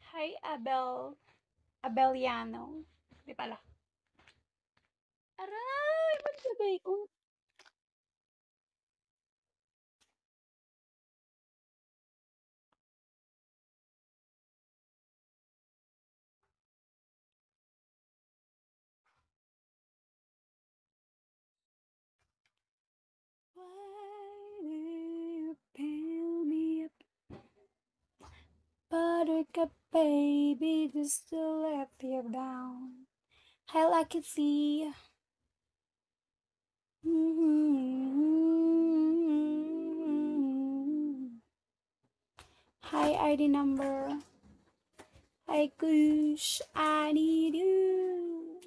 Hi, Abeliano. Di pala. Aray! Ba't lagay ko? Why do you fill me up? Buttercup baby, just to let you down. Hi, Lucky C. Hi, ID number. Hi, Kush. I need you.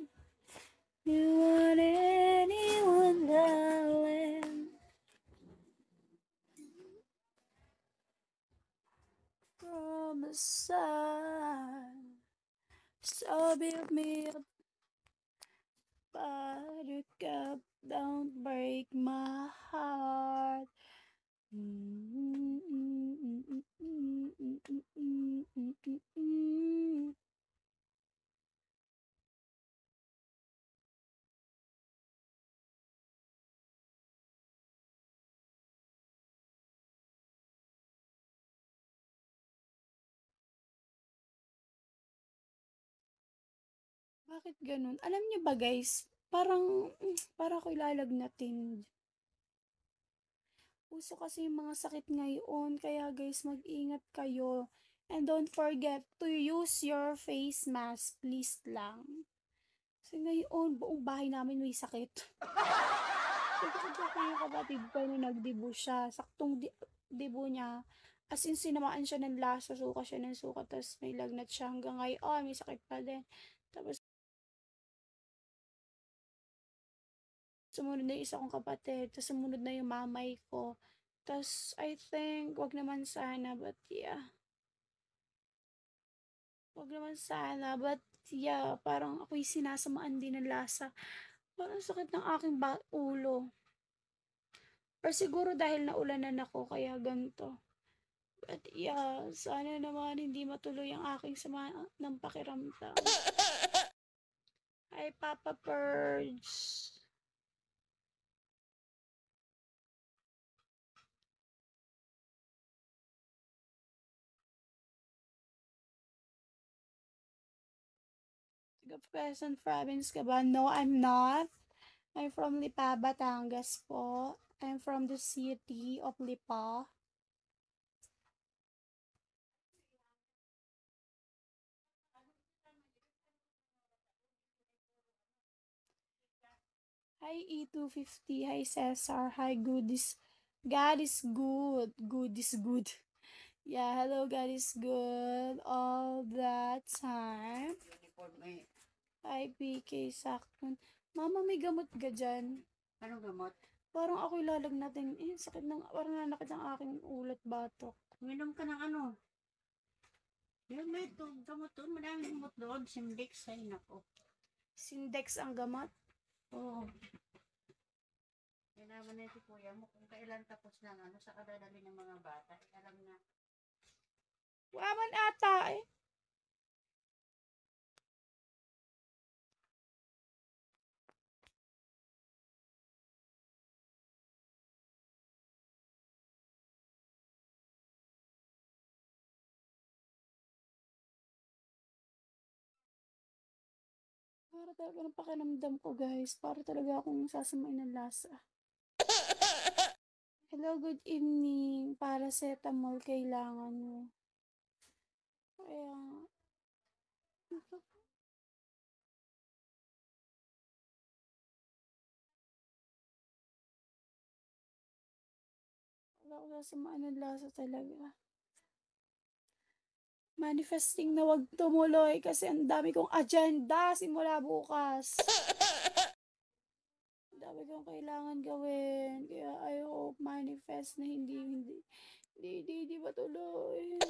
You want anyone, darling? From the sun. So build me up, buttercup, don't break my heart. Bakit ganun? Alam niyo ba guys, para ko ilalagnatin. Uso kasi yung mga sakit ngayon, kaya guys, mag-ingat kayo. And don't forget to use your face mask, please lang. Kasi ngayon, buong bahay namin may sakit. Nagkakita ko yung kapatid ko na nagdibo siya. Dibo niya. As in, sinamaan siya ng laso, suka siya ng suka, tapos may lagnat siya hanggang ngayon, may sakit pa din. Tapos, sumunod na yung isa kong kapatid, tapos sumunod na yung mamay ko. Tapos, I think, wag naman sana, but yeah. Wag naman sana, but yeah, parang ako'y sinasamaan din ng lasa. Parang sakit ng aking ulo. Or siguro dahil naulanan ako, kaya ganito. But yeah, sana naman hindi matuloy ang aking sama ng pakiramdam. Hi, Papa Purge. Taga Quezon Province ka ba? No, I'm not. I'm from Lipa, Batangas po. I'm from the city of Lipa. Hi, E250. Hi, Cesar. Hi, goodies. God is good. Good is good. Yeah, hello, God is good all the time. Hi, PK Sakton. Mama, may gamot ka dyan? Anong gamot? Parang ako'y lalagnatin. Sakit ng, parang nanakit ang aking ulat batok. Uminom ka ng ano? Yung may gamot doon, madaming gamot doon. Simdex, ay nako. Sindex ang gamot. Oo. Kailangan na si kuya mo kung kailan tapos ng ano, sa kadadali ng mga bata. Alam na. Waman ata eh. Para talaga ng pakiramdam ko guys. Para talaga akong sasamain ng lasa. Hello, good evening. Paracetamol kailangan mo. Kaya, wala ko sasamaan ng lasa talaga. Manifesting na wag tumuloy kasi ang dami kong agenda simula bukas. Ang dami kong kailangan gawin. Kaya I hope manifest na hindi matuloy.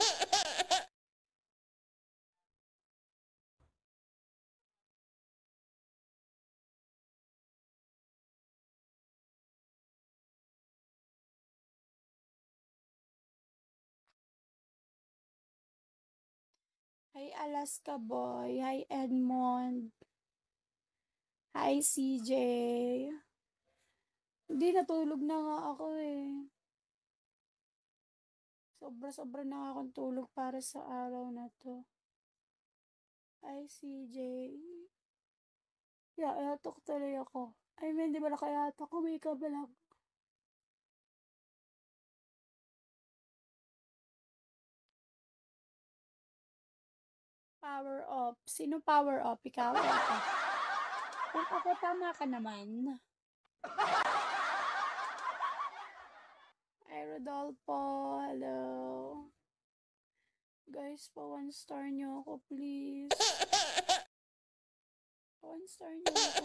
Hi, Alaska Boy. Hi, Edmond. Hi, CJ. Hindi, natulog na nga ako eh. Sobra-sobra na nga akong tulog para sa araw na to. Hi, CJ. Yatok tuloy ako. I mean, di ba nakayatok? Kumika ba lang? Power up. Sino power up? Ikaw o ako? Kung ako, tama ka naman. Hi, Rodolfo. Hello. Guys, pa one star nyo ako, please. Pa one star nyo ako.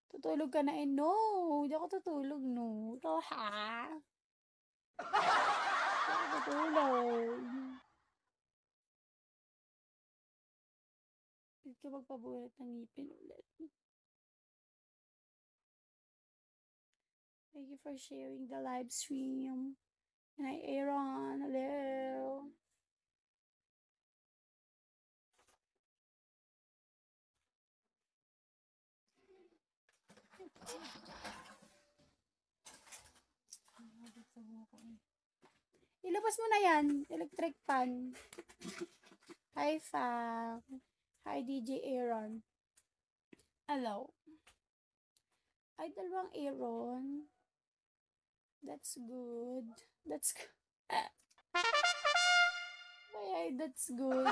Tutulog ka na eh. No! Hindi ako tutulog, no. Ito, ha? Hindi ako tutulog. Hindi ka magpabuhat ng ngipin ulit. Thank you for sharing the live stream. And hi, Aaron. Hello. Ilabas mo na yan. Electric fan. Hi, Fam. Hi, DJ Aaron. Hello. Ay, dalawang Aaron. That's good. That's good. Ay, that's good.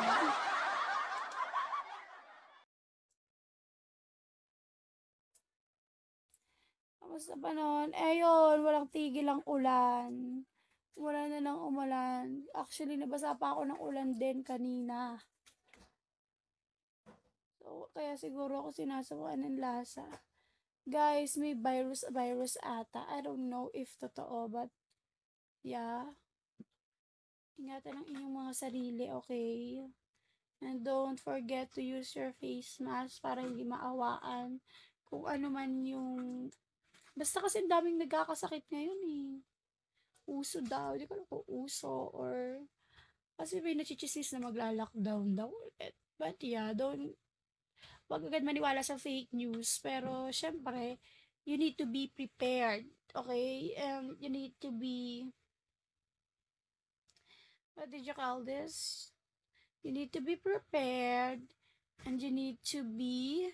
Kamusta pa noon? Ayun, walang tigil ang ulan. Wala na lang umulan. Actually, nabasa pa ako ng ulan din kanina. So, kaya siguro ako sinasawaan ng lasa. Guys, may virus ata. I don't know if totoo, but yeah. Ingatan ang inyong mga sarili, okay? And don't forget to use your face mask para hindi maawaan kung ano man yung... Basta kasi daming nagkakasakit ngayon eh. Uso daw. Hindi ko alam kung uso or... Kasi may nachichismis na magla-lockdown daw ulit. But yeah, wag agad maniwala sa fake news. Pero, syempre, you need to be prepared. Okay? And you need to be... What did you call this? You need to be prepared. And you need to be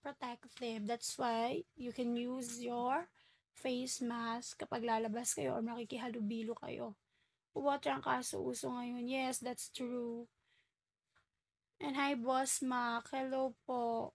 protective. That's why you can use your face mask kapag lalabas kayo or makikihalubilo kayo. What ang kaso-uso ngayon? Yes, that's true. And hi, Boss Mac. Hello po.